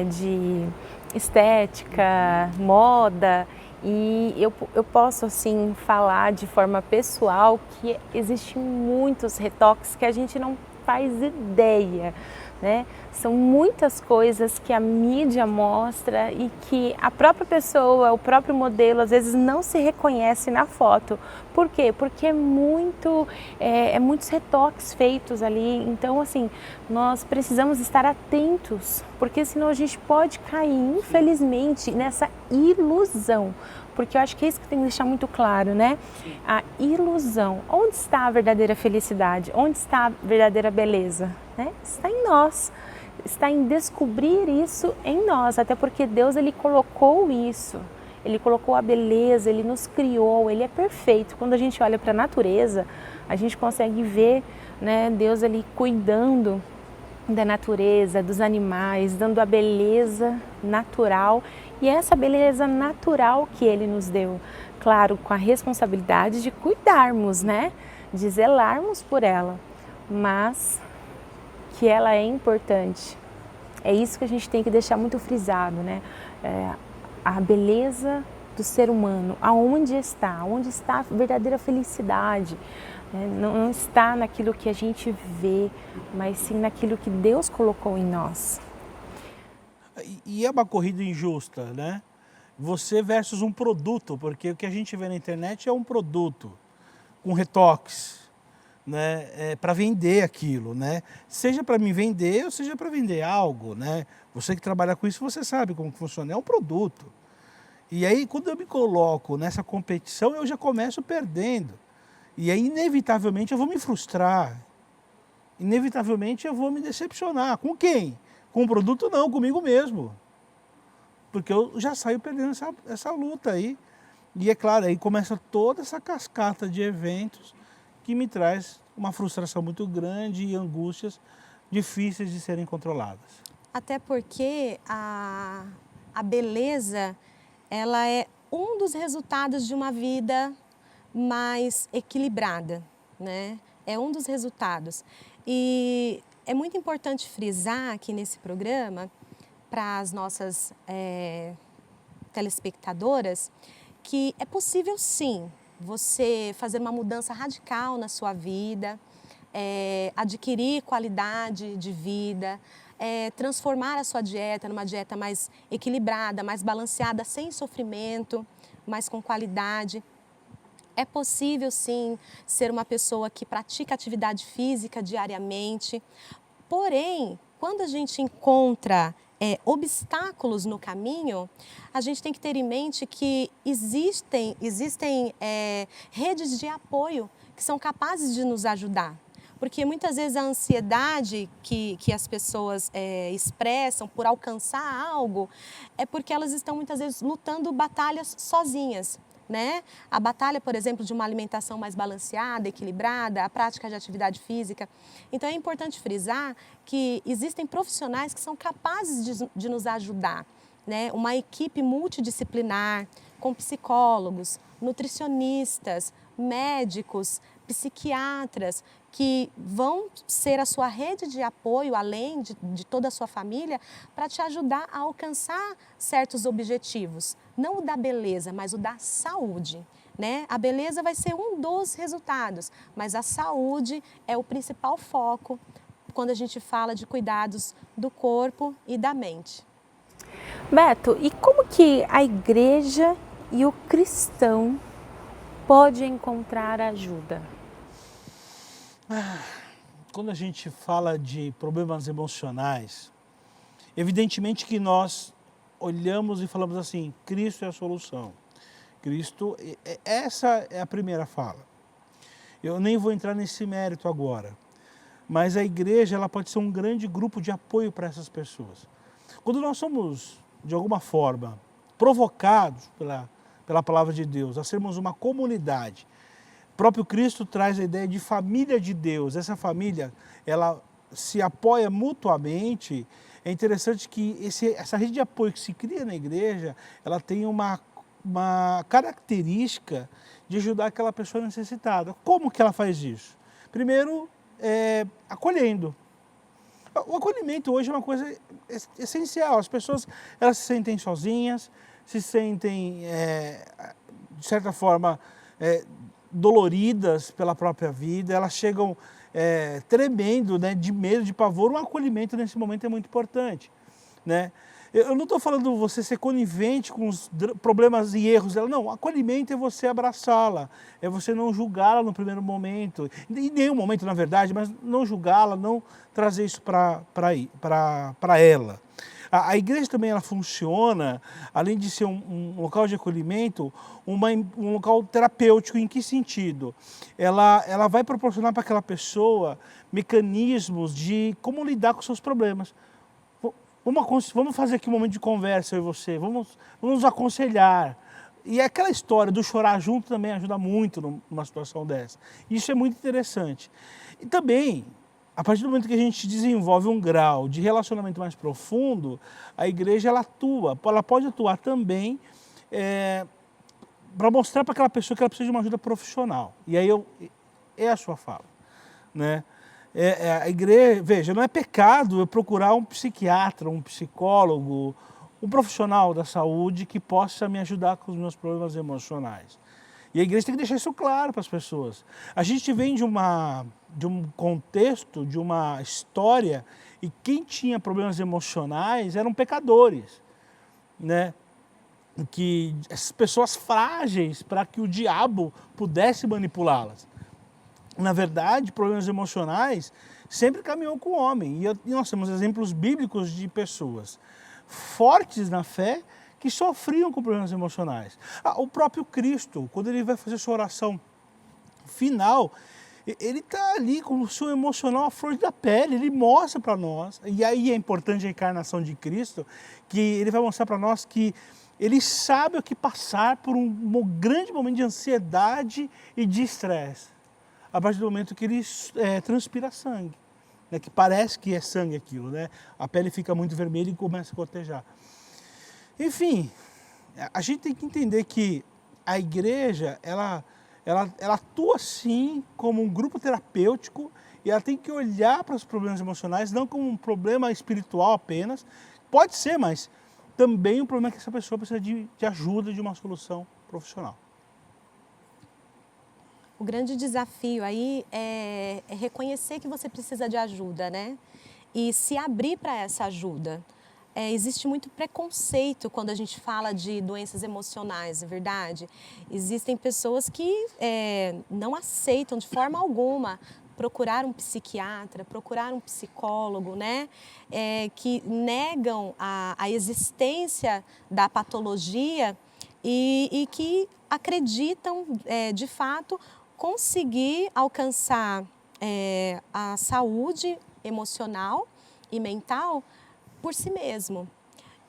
de estética, moda, e eu posso, assim, falar de forma pessoal que existem muitos retoques que a gente não faz ideia, né? São muitas coisas que a mídia mostra e que a própria pessoa, o próprio modelo, às vezes não se reconhece na foto. Por quê? Porque muitos retoques feitos ali. Então, assim, nós precisamos estar atentos, porque senão a gente pode cair, infelizmente, nessa ilusão. Porque eu acho que é isso que tem que deixar muito claro, né? A ilusão. Onde está a verdadeira felicidade? Onde está a verdadeira beleza? Né? Está em nós. está em descobrir isso em nós, até porque Deus ele colocou isso, Ele colocou a beleza, Ele nos criou, Ele é perfeito. Quando a gente olha para a natureza, a gente consegue ver, né, Deus ali cuidando da natureza, dos animais, dando a beleza natural, e é essa beleza natural que Ele nos deu, claro, com a responsabilidade de cuidarmos, né, de zelarmos por ela, mas que ela é importante. É isso que a gente tem que deixar muito frisado, né? A beleza do ser humano, onde está a verdadeira felicidade, né? Não está naquilo que a gente vê, mas sim naquilo que Deus colocou em nós. E é uma corrida injusta, né? Você versus um produto, porque o que a gente vê na internet é um produto com retoques, né, para vender aquilo, né? Seja para me vender ou seja para vender algo, né? Você que trabalha com isso, você sabe como que funciona, é um produto. E aí, quando eu me coloco nessa competição, eu já começo perdendo. E aí, inevitavelmente, eu vou me frustrar. Inevitavelmente, eu vou me decepcionar. Com quem? Com o produto não, comigo mesmo. Porque eu já saio perdendo essa luta aí. E é claro, aí começa toda essa cascata de eventos que me traz uma frustração muito grande e angústias difíceis de serem controladas. Até porque a beleza, ela é um dos resultados de uma vida mais equilibrada, né? É um dos resultados. E é muito importante frisar aqui nesse programa, para as nossas telespectadoras, que é possível sim você fazer uma mudança radical na sua vida, adquirir qualidade de vida, transformar a sua dieta numa dieta mais equilibrada, mais balanceada, sem sofrimento, mas com qualidade. É possível sim ser uma pessoa que pratica atividade física diariamente, porém, quando a gente encontra obstáculos no caminho, a gente tem que ter em mente que existem redes de apoio que são capazes de nos ajudar. Porque muitas vezes a ansiedade que as pessoas expressam por alcançar algo é porque elas estão muitas vezes lutando batalhas sozinhas, né? A batalha, por exemplo, de uma alimentação mais balanceada, equilibrada, a prática de atividade física. Então é importante frisar que existem profissionais que são capazes de nos ajudar, né? Uma equipe multidisciplinar, com psicólogos, nutricionistas, médicos, psiquiatras, que vão ser a sua rede de apoio, além de toda a sua família, para te ajudar a alcançar certos objetivos. Não o da beleza, mas o da saúde, né? A beleza vai ser um dos resultados, mas a saúde é o principal foco quando a gente fala de cuidados do corpo e da mente. Beto, e como que a igreja e o cristão pode encontrar ajuda? Quando a gente fala de problemas emocionais, evidentemente que nós olhamos e falamos assim, Cristo é a solução. Cristo, essa é a primeira fala. Eu nem vou entrar nesse mérito agora, mas a igreja ela pode ser um grande grupo de apoio para essas pessoas. Quando nós somos, de alguma forma, provocados pela palavra de Deus a sermos uma comunidade, o próprio Cristo traz a ideia de família de Deus. Essa família, ela se apoia mutuamente. É interessante que essa rede de apoio que se cria na igreja, ela tem uma característica de ajudar aquela pessoa necessitada. Como que ela faz isso? Primeiro, acolhendo. O acolhimento hoje é uma coisa essencial. As pessoas elas se sentem sozinhas, se sentem, de certa forma, doloridas pela própria vida, elas chegam tremendo, né, de medo, de pavor. Um acolhimento nesse momento é muito importante, né? Eu não estou falando você ser conivente com os problemas e erros dela, não. Acolhimento é você abraçá-la, é você não julgá-la no primeiro momento, em nenhum momento, na verdade, mas não julgá-la, não trazer isso para ela. A igreja também ela funciona, além de ser um local de acolhimento, um local terapêutico. Em que sentido? Ela vai proporcionar para aquela pessoa mecanismos de como lidar com seus problemas. vamos fazer aqui um momento de conversa, eu e você, vamos nos aconselhar. E aquela história do chorar junto também ajuda muito numa situação dessa. Isso é muito interessante. E também, a partir do momento que a gente desenvolve um grau de relacionamento mais profundo, a igreja ela pode atuar também para mostrar para aquela pessoa que ela precisa de uma ajuda profissional. E aí é a sua fala, né? A igreja, veja, não é pecado eu procurar um psiquiatra, um psicólogo, um profissional da saúde que possa me ajudar com os meus problemas emocionais. E a igreja tem que deixar isso claro para as pessoas. A gente vem de um contexto, de uma história, e quem tinha problemas emocionais eram pecadores, né? Que essas pessoas frágeis para que o diabo pudesse manipulá-las. Na verdade, problemas emocionais sempre caminhou com o homem. E nós temos exemplos bíblicos de pessoas fortes na fé que sofriam com problemas emocionais. O próprio Cristo, quando ele vai fazer sua oração final, ele está ali com o seu emocional à flor da pele, ele mostra para nós, e aí é importante a encarnação de Cristo, que ele vai mostrar para nós que ele sabe o que passar por um grande momento de ansiedade e de estresse. A partir do momento que ele transpira sangue, né, que parece que é sangue aquilo, né? A pele fica muito vermelha e começa a gotejar. Enfim, a gente tem que entender que a igreja, ela atua sim como um grupo terapêutico e ela tem que olhar para os problemas emocionais não como um problema espiritual apenas, pode ser, mas também um problema que essa pessoa precisa de ajuda, de uma solução profissional. O grande desafio aí é reconhecer que você precisa de ajuda, né? E se abrir para essa ajuda. Existe muito preconceito quando a gente fala de doenças emocionais, é verdade? Existem pessoas que não aceitam de forma alguma procurar um psiquiatra, procurar um psicólogo, né? Que negam a existência da patologia e que acreditam, de fato, conseguir alcançar a saúde emocional e mental por si mesmo.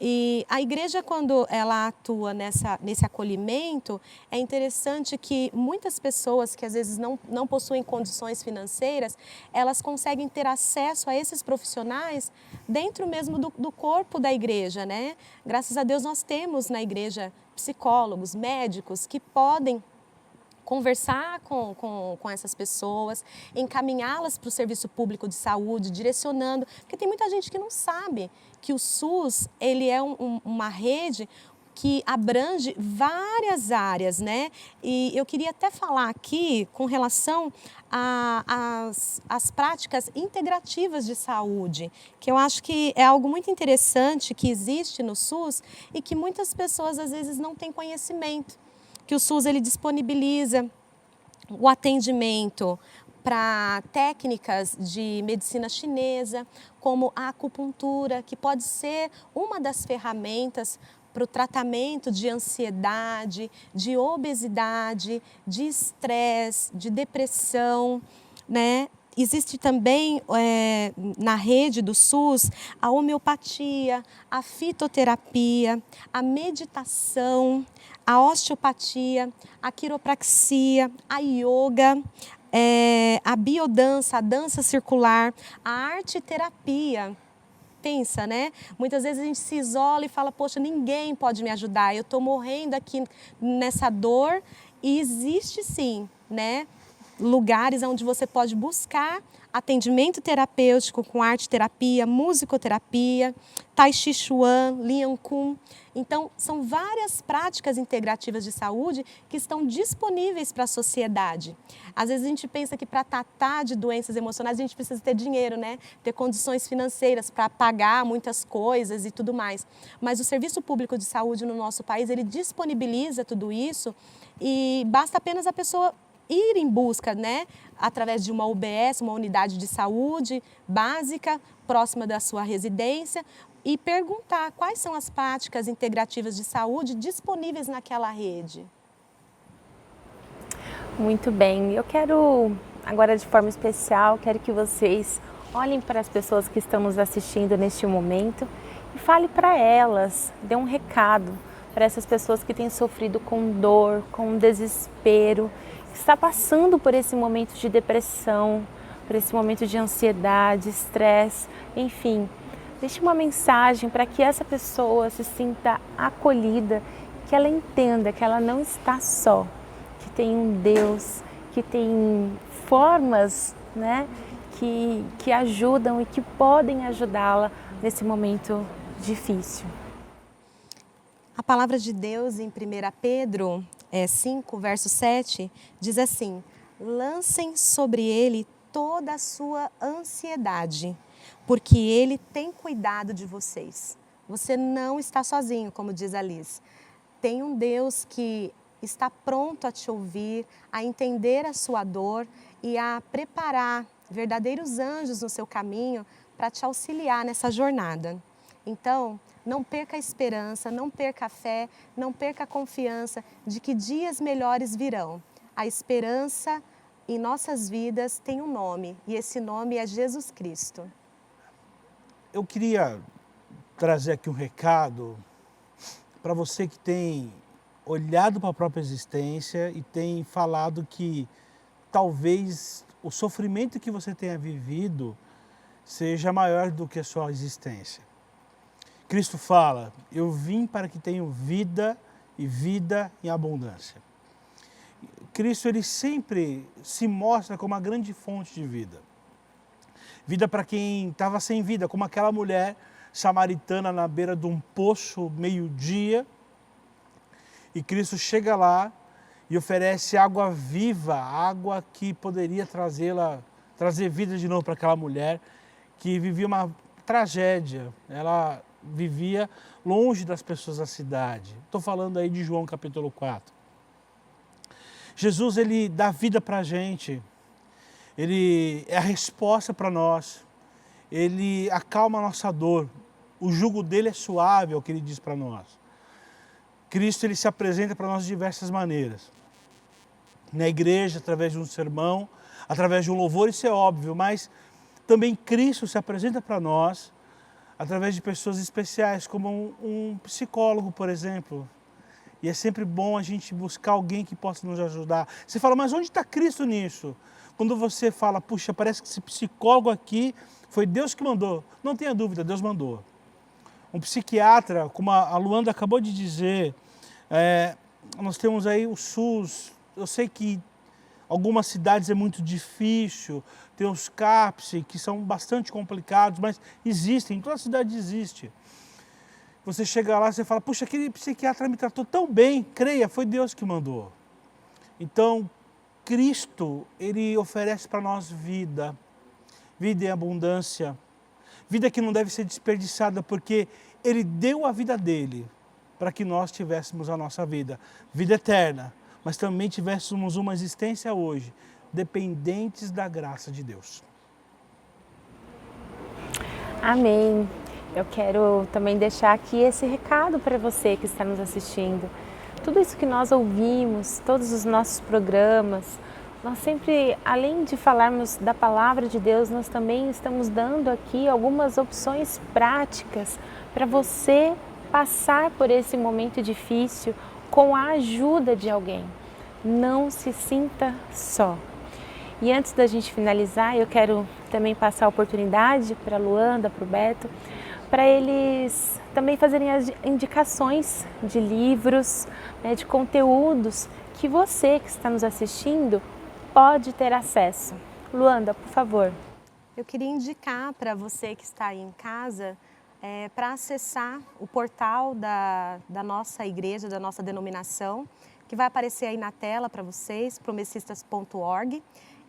E a igreja, quando ela atua nesse acolhimento, é interessante que muitas pessoas que às vezes não possuem condições financeiras, elas conseguem ter acesso a esses profissionais dentro mesmo do corpo da igreja, né? Graças a Deus nós temos na igreja psicólogos, médicos que podem conversar com essas pessoas, encaminhá-las para o serviço público de saúde, direcionando, porque tem muita gente que não sabe que o SUS ele é uma rede que abrange várias áreas, né? E eu queria até falar aqui com relação às práticas integrativas de saúde, que eu acho que é algo muito interessante que existe no SUS e que muitas pessoas às vezes não têm conhecimento. Que o SUS ele disponibiliza o atendimento para técnicas de medicina chinesa, como a acupuntura, que pode ser uma das ferramentas para o tratamento de ansiedade, de obesidade, de estresse, de depressão, né? Existe também na rede do SUS a homeopatia, a fitoterapia, a meditação, a osteopatia, a quiropraxia, a yoga, a biodança, a dança circular, a arte-terapia. Pensa, né? Muitas vezes a gente se isola e fala, poxa, ninguém pode me ajudar, eu estou morrendo aqui nessa dor. E existe sim, né? Lugares onde você pode buscar atendimento terapêutico com arte-terapia, musicoterapia, Tai Chi Chuan, Lian Kun. Então, são várias práticas integrativas de saúde que estão disponíveis para a sociedade. Às vezes a gente pensa que para tratar de doenças emocionais a gente precisa ter dinheiro, né? Ter condições financeiras para pagar muitas coisas e tudo mais. Mas o Serviço Público de Saúde no nosso país, ele disponibiliza tudo isso e basta apenas a pessoa ir em busca, né, através de uma UBS, uma unidade de saúde básica, próxima da sua residência, e perguntar quais são as práticas integrativas de saúde disponíveis naquela rede. Muito bem, eu quero agora de forma especial, quero que vocês olhem para as pessoas que estão nos assistindo neste momento e fale para elas, dê um recado para essas pessoas que têm sofrido com dor, com desespero, que está passando por esse momento de depressão, por esse momento de ansiedade, estresse, enfim. Deixe uma mensagem para que essa pessoa se sinta acolhida, que ela entenda que ela não está só, que tem um Deus, que tem formas, né, que ajudam e que podem ajudá-la nesse momento difícil. A palavra de Deus em 1 Pedro 5, verso 7, diz assim: lancem sobre ele toda a sua ansiedade, porque ele tem cuidado de vocês. Você não está sozinho, como diz a Liz. Tem um Deus que está pronto a te ouvir, a entender a sua dor e a preparar verdadeiros anjos no seu caminho para te auxiliar nessa jornada. Então, não perca a esperança, não perca a fé, não perca a confiança de que dias melhores virão. A esperança em nossas vidas tem um nome, e esse nome é Jesus Cristo. Eu queria trazer aqui um recado para você que tem olhado para a própria existência e tem falado que talvez o sofrimento que você tenha vivido seja maior do que a sua existência. Cristo fala: eu vim para que tenham vida e vida em abundância. Cristo, ele sempre se mostra como uma grande fonte de vida. Vida para quem estava sem vida, como aquela mulher samaritana na beira de um poço, meio-dia, e Cristo chega lá e oferece água viva, água que poderia trazer vida de novo para aquela mulher que vivia uma tragédia. Ela vivia longe das pessoas da cidade. Estou falando aí de João capítulo 4. Jesus, ele dá vida para a gente, ele é a resposta para nós, ele acalma a nossa dor, o jugo dele é suave, é o que ele diz para nós. Cristo, ele se apresenta para nós de diversas maneiras. Na igreja, através de um sermão, através de um louvor, isso é óbvio, mas também Cristo se apresenta para nós através de pessoas especiais, como um psicólogo, por exemplo. E é sempre bom a gente buscar alguém que possa nos ajudar. Você fala, mas onde está Cristo nisso? Quando você fala, puxa, parece que esse psicólogo aqui foi Deus que mandou. Não tenha dúvida, Deus mandou. Um psiquiatra, como a Luanda acabou de dizer, nós temos aí o SUS. Eu sei que algumas cidades é muito difícil, tem os CAPS, que são bastante complicados, mas existem, toda cidade existe. Você chega lá e você fala, puxa, aquele psiquiatra me tratou tão bem, creia, foi Deus que mandou. Então, Cristo, ele oferece para nós vida, vida em abundância, vida que não deve ser desperdiçada, porque ele deu a vida dele para que nós tivéssemos a nossa vida eterna, mas também tivéssemos uma existência hoje, dependentes da graça de Deus. Amém. Eu quero também deixar aqui esse recado para você que está nos assistindo. Tudo isso que nós ouvimos, todos os nossos programas, nós sempre, além de falarmos da palavra de Deus, nós também estamos dando aqui algumas opções práticas para você passar por esse momento difícil com a ajuda de alguém. Não se sinta só. E antes da gente finalizar, eu quero também passar a oportunidade para a Luanda, para o Beto, para eles também fazerem as indicações de livros, né, de conteúdos que você que está nos assistindo pode ter acesso. Luanda, por favor. Eu queria indicar para você que está aí em casa para acessar o portal da nossa igreja, da nossa denominação, que vai aparecer aí na tela para vocês, promessistas.org,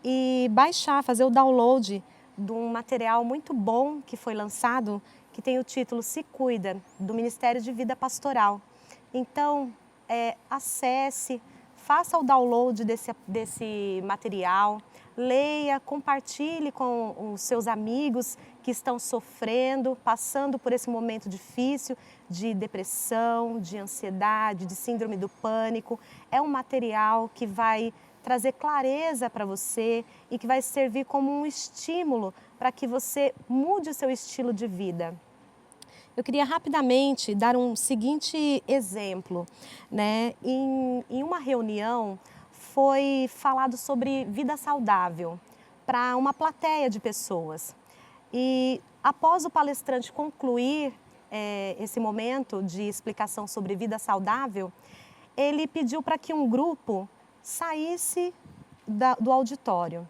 e baixar, fazer o download de um material muito bom que foi lançado, que tem o título Se Cuida, do Ministério de Vida Pastoral. Então, acesse, faça o download desse material, leia, compartilhe com os seus amigos que estão sofrendo, passando por esse momento difícil de depressão, de ansiedade, de síndrome do pânico. É um material que vai trazer clareza para você e que vai servir como um estímulo para que você mude o seu estilo de vida. Eu queria rapidamente dar um seguinte exemplo, né? Em uma reunião foi falado sobre vida saudável para uma plateia de pessoas. E após o palestrante concluir esse momento de explicação sobre vida saudável, ele pediu para que um grupo saísse do auditório.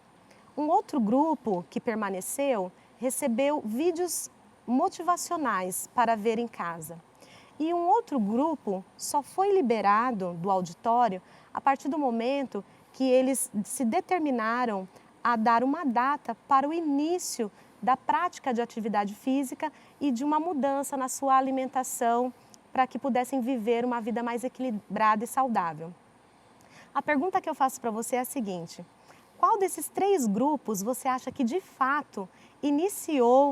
Um outro grupo que permaneceu recebeu vídeos motivacionais para ver em casa. E um outro grupo só foi liberado do auditório a partir do momento que eles se determinaram a dar uma data para o início da prática de atividade física e de uma mudança na sua alimentação para que pudessem viver uma vida mais equilibrada e saudável. A pergunta que eu faço para você é a seguinte: qual desses 3 grupos você acha que de fato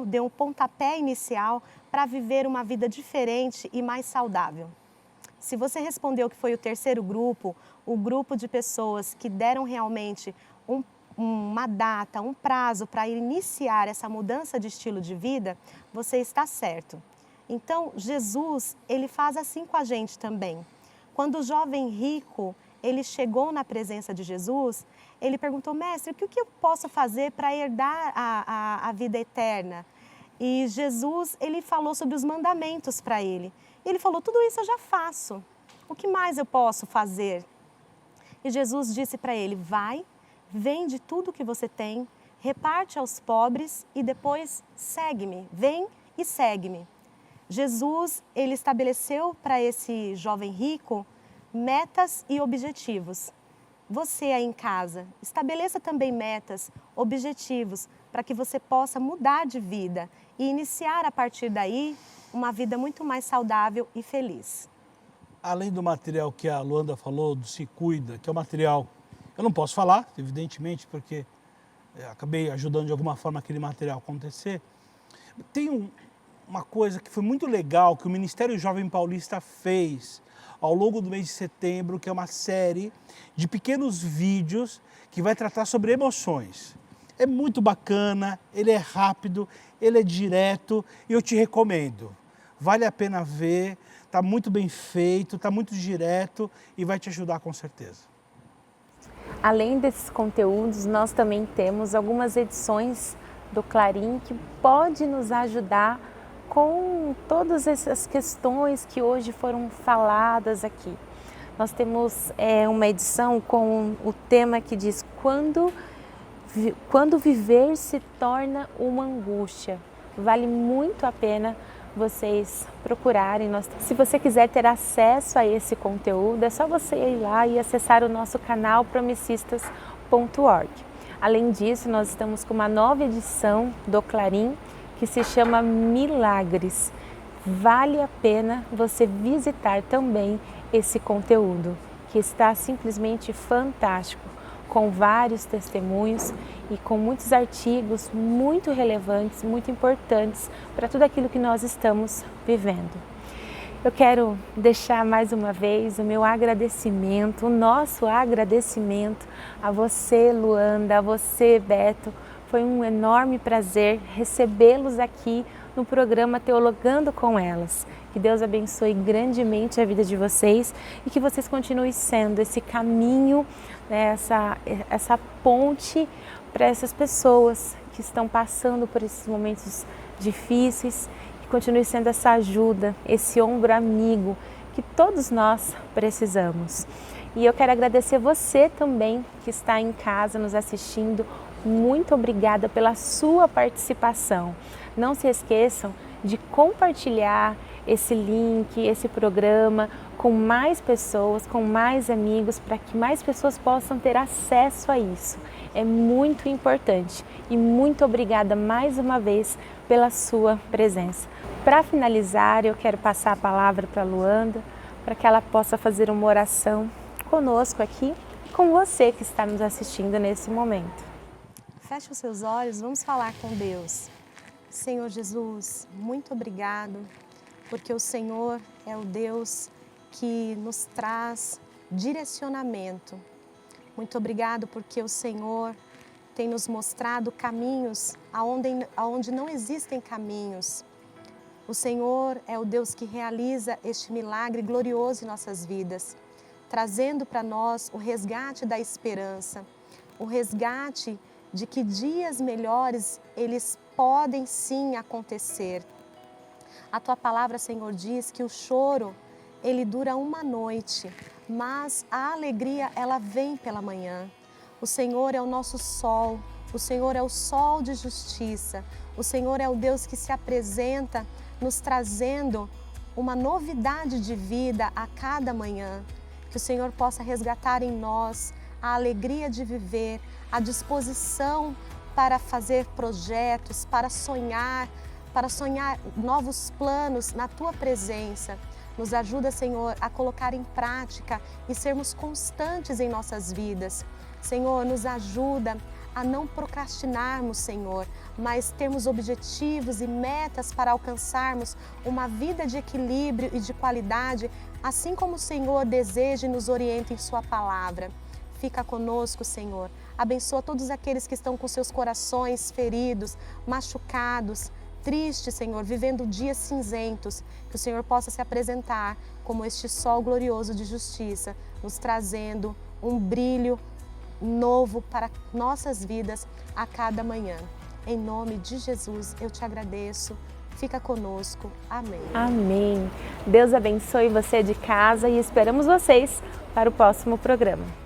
deu um pontapé inicial para viver uma vida diferente e mais saudável? Se você respondeu que foi o terceiro grupo, o grupo de pessoas que deram realmente uma data, um prazo para iniciar essa mudança de estilo de vida, você está certo. Então, Jesus, ele faz assim com a gente também. Quando o jovem rico, ele chegou na presença de Jesus, ele perguntou: mestre, o que eu posso fazer para herdar a vida eterna? E Jesus, ele falou sobre os mandamentos para ele. Ele falou: tudo isso eu já faço. O que mais eu posso fazer? E Jesus disse para ele: vai, vende tudo que você tem, reparte aos pobres e depois segue-me. Vem e segue-me. Jesus, ele estabeleceu para esse jovem rico metas e objetivos. Você aí em casa, estabeleça também metas, objetivos, para que você possa mudar de vida e iniciar a partir daí uma vida muito mais saudável e feliz. Além do material que a Luanda falou, do Se Cuida, que é um material, eu não posso falar, evidentemente, porque acabei ajudando de alguma forma aquele material acontecer. Tem uma coisa que foi muito legal que o Ministério Jovem Paulista fez ao longo do mês de setembro, que é uma série de pequenos vídeos que vai tratar sobre emoções. É muito bacana, ele é rápido, ele é direto e eu te recomendo. Vale a pena ver, está muito bem feito, está muito direto e vai te ajudar com certeza. Além desses conteúdos, nós também temos algumas edições do Clarim que pode nos ajudar com todas essas questões que hoje foram faladas aqui. Nós temos uma edição com o tema que diz quando viver se torna uma angústia. Vale muito a pena vocês procurarem. Se você quiser ter acesso a esse conteúdo, é só você ir lá e acessar o nosso canal promicistas.org. Além disso, nós estamos com uma nova edição do Clarim que se chama Milagres. Vale a pena você visitar também esse conteúdo, que está simplesmente fantástico, com vários testemunhos e com muitos artigos muito relevantes, muito importantes para tudo aquilo que nós estamos vivendo. Eu quero deixar mais uma vez o meu agradecimento, o nosso agradecimento a você, Luanda, a você, Beto. Foi um enorme prazer recebê-los aqui no programa Teologando com Elas. Que Deus abençoe grandemente a vida de vocês e que vocês continuem sendo esse caminho, né, essa ponte para essas pessoas que estão passando por esses momentos difíceis, que continue sendo essa ajuda, esse ombro amigo que todos nós precisamos. E eu quero agradecer você também que está em casa nos assistindo. Muito obrigada pela sua participação. Não se esqueçam de compartilhar esse link, esse programa com mais pessoas, com mais amigos, para que mais pessoas possam ter acesso a isso. É muito importante e muito obrigada mais uma vez pela sua presença. Para finalizar, eu quero passar a palavra para a Luanda, para que ela possa fazer uma oração conosco aqui, com você que está nos assistindo nesse momento. Feche os seus olhos, vamos falar com Deus. Senhor Jesus, muito obrigado, porque o Senhor é o Deus que nos traz direcionamento. Muito obrigado porque o Senhor tem nos mostrado caminhos aonde não existem caminhos. O Senhor é o Deus que realiza este milagre glorioso em nossas vidas, trazendo para nós o resgate da esperança, o resgate de que dias melhores eles podem sim acontecer. A Tua palavra, Senhor, diz que o choro, ele dura uma noite, mas a alegria, ela vem pela manhã. O Senhor é o nosso sol, o Senhor é o sol de justiça, o Senhor é o Deus que se apresenta nos trazendo uma novidade de vida a cada manhã. Que o Senhor possa resgatar em nós a alegria de viver, a disposição para fazer projetos, para sonhar novos planos na Tua presença. Nos ajuda, Senhor, a colocar em prática e sermos constantes em nossas vidas. Senhor, nos ajuda a não procrastinarmos, Senhor, mas termos objetivos e metas para alcançarmos uma vida de equilíbrio e de qualidade, assim como o Senhor deseja e nos orienta em Sua palavra. Fica conosco, Senhor. Abençoa todos aqueles que estão com seus corações feridos, machucados, tristes, Senhor, vivendo dias cinzentos. Que o Senhor possa se apresentar como este sol glorioso de justiça, nos trazendo um brilho novo para nossas vidas a cada manhã. Em nome de Jesus, eu te agradeço. Fica conosco. Amém. Amém. Deus abençoe você de casa e esperamos vocês para o próximo programa.